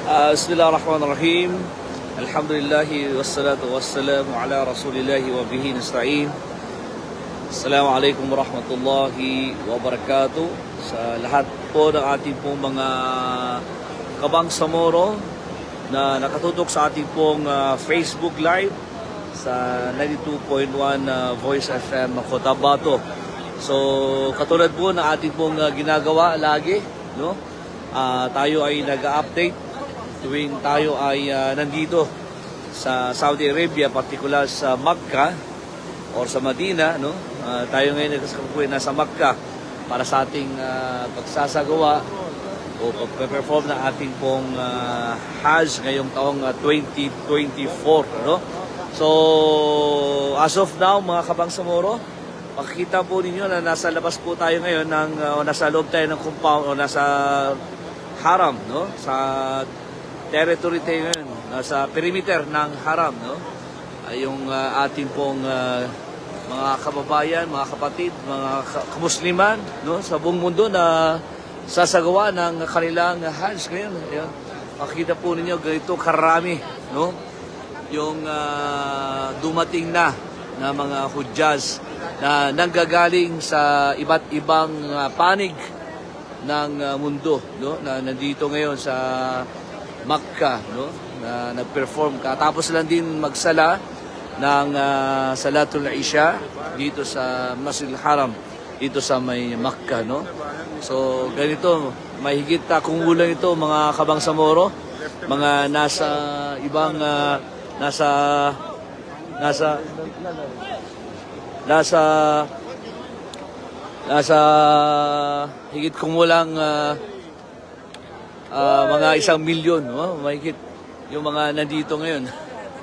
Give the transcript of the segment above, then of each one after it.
Bismillahirrahmanirrahim. Alhamdulillahi wassalatu wassalamu ala rasulillahi wa bihi nasta'in. Assalamualaikum warahmatullahi wabarakatuh. Sa lahat po ng ating pong mga kabangsamoro na nakatutok sa ating pong Facebook Live sa 92.1 Voice FM Cotabato. So katulad po na ating pong ginagawa lagi, no? Tayo ay nag-update tuwing tayo ay nandito sa Saudi Arabia, partikular sa Makkah or sa Madina, no? Tayo ngayon nasa Makkah para sa ating pagsasagawa o pag-perform ng ating pong Hajj ngayong taong 2024, no? So as of now, mga kabangsamoro, makikita po ninyo na nasa labas po tayo ngayon o nasa loob tayo ng compound o nasa haram, no? Sa territory tayo ngayon, nasa perimeter ng haram, no? Yung ating pong mga kababayan, mga kapatid, mga kamusliman, no? Sa buong mundo na sasagawa ng kanilang Hajj ngayon. Ayun. Makikita po ninyo ganito karami, no? Yung dumating na mga Hujjaz na nanggagaling sa iba't ibang panig ng mundo, no? Na nandito ngayon sa Makkah, no? Na nag-perform ka. Tapos lang din magsala ng Salatul Isha dito sa Masjidil Haram, dito sa may Makkah, no? So ganito, mahigit kung ulang ito mga kabangsamoro, mga nasa ibang nasa higit kumulang mga 1 milyon, no? Mahigit yung mga nandito ngayon.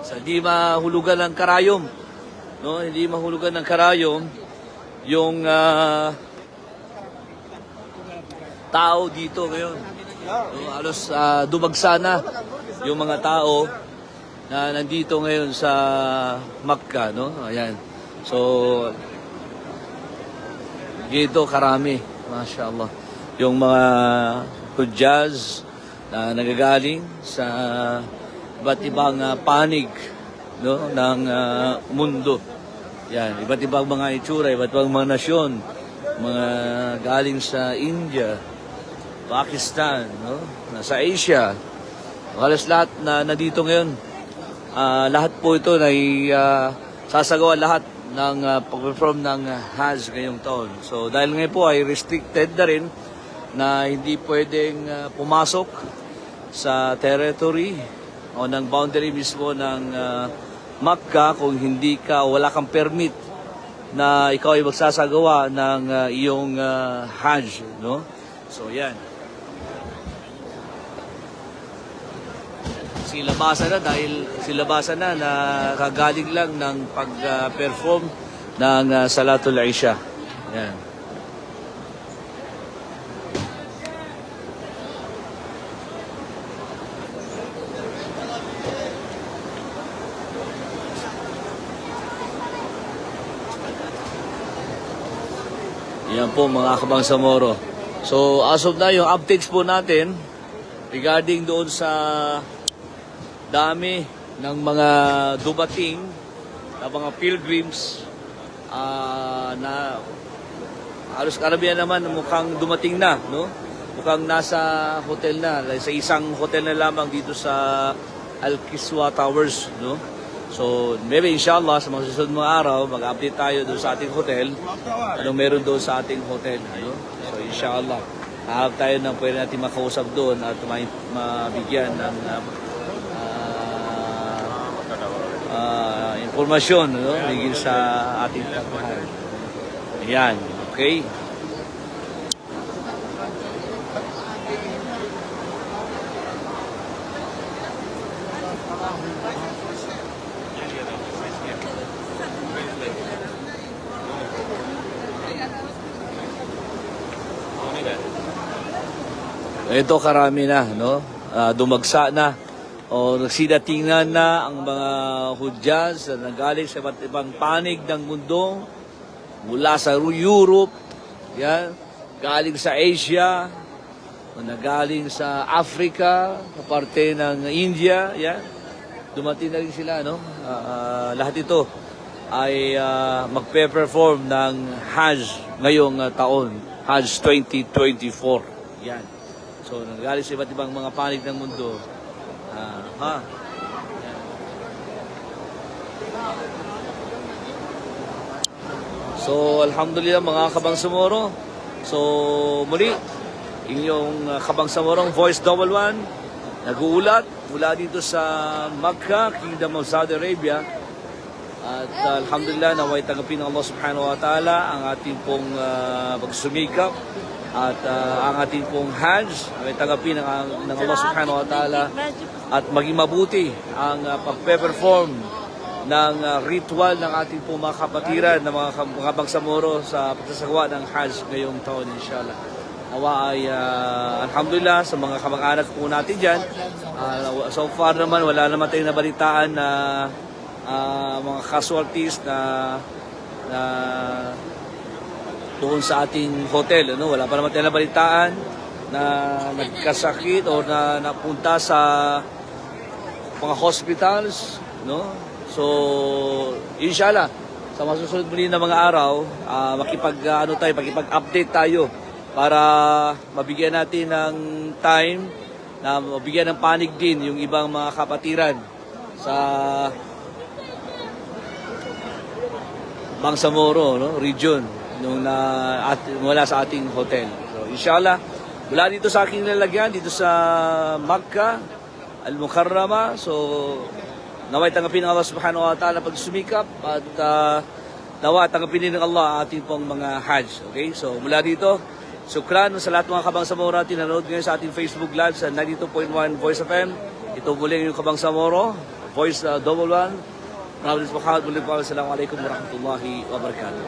So, hindi mahulugan ng karayom, no? Hindi mahulugan ng karayom yung tao dito ngayon. No? Halos dumagsa na yung mga tao na nandito ngayon sa Makkah, no? Ayan. So dito karami, mashallah, yung mga Hujjaz na nagagaling sa iba't ibang panig, no, ng mundo. Yan, iba't ibang mga itsura, iba't ibang mga nasyon, mga galing sa India, Pakistan, no, nasa Asia. Halos lahat na nandito ngayon. Lahat po ito ay sasagawa lahat ng pag-perform ng Hajj ngayong taon. So dahil ngayon po ay restricted na rin na hindi pwedeng pumasok sa territory o ng boundary mismo ng Makkah kung hindi ka, wala kang permit na ikaw ay magsasagawa ng iyong Hajj, no? So yan. Silabasan na dahil silabasan na kagaling lang ng pag-perform ng Salatul Isha. Yan. Yan po mga kabangsamoro. So as of now, yung updates po natin regarding doon sa dami ng mga dumating na mga pilgrims na halos karamihan naman mukhang dumating na, no? Mukhang nasa hotel na, sa isang hotel na lamang dito sa Al-Kiswa Towers, no? So maybe inshallah sa mga susunod mga araw mag-update tayo doon sa ating hotel, anong meron doon sa ating hotel, no? So inshallah hahap tayo ng pwede natin makausap doon at mabigyan ng informasyon, no? Higil sa ating pagmahal. Ayan, okay? Ito karami na, no? Dumagsa na o nagsidatingan na ang mga Hujjaz na nagaling sa iba't ibang panig ng mundo mula sa Europe, yan, galing sa Asia, nagaling sa Africa, parte ng India, yan. Dumating na rin sila, no? Lahat ito ay magpe-perform ng Hajj ngayong taon, Hajj 2024. Yan. So, nagaling sa iba't ibang mga panig ng mundo. Yan. So, alhamdulillah mga Kabangsamoro. So, muli, inyong Kabangsamorong Voice 11, nag-uulat mula dito sa Makkah, Kingdom of Saudi Arabia. At alhamdulillah, naway tanggapin ng Allah subhanahu wa ta'ala ang ating pong pagsumikap at ang ating pong Hajj, naway tanggapin ng Allah subhanahu wa ta'ala at maging mabuti ang pagpe-perform ng ritual ng ating pong mga kapatiran ng mga Kabangsamoro sa pagsasagawa ng Hajj ngayong taon, inshallah. Nawa ay alhamdulillah sa mga kamag-anak po natin dyan. So far naman wala naman tayong nabalitaan na mga casualties na doon sa ating hotel. Ano? Wala pa naman tayong nabalitaan na nagkasakit o na napunta sa mga hospitals. No? So inshallah sa masusunod muli na mga araw makipag-update tayo para mabigyan natin ng time na mabigyan ng panig din yung ibang mga kapatiran sa Bangsamoro, no, region nung wala sa ating hotel. So inshallah, mula dito sa aking lalagyan dito sa Makkah Al-Mukarrama, so naway tanggapin ng Allah subhanahu wa ta'ala pagsumikap at nawa tanggapin din ng Allah ating pong mga Hajj. Okay? So mula dito, sukran sa lahat ng mga Kabangsamoro natin nanonood ngayon sa ating Facebook Live sa 92.1 Voice FM. Ito muli yung Kabangsamoro, Voice 11. Maraming salamat. Assalamualaikum warahmatullahi wabarakatuh.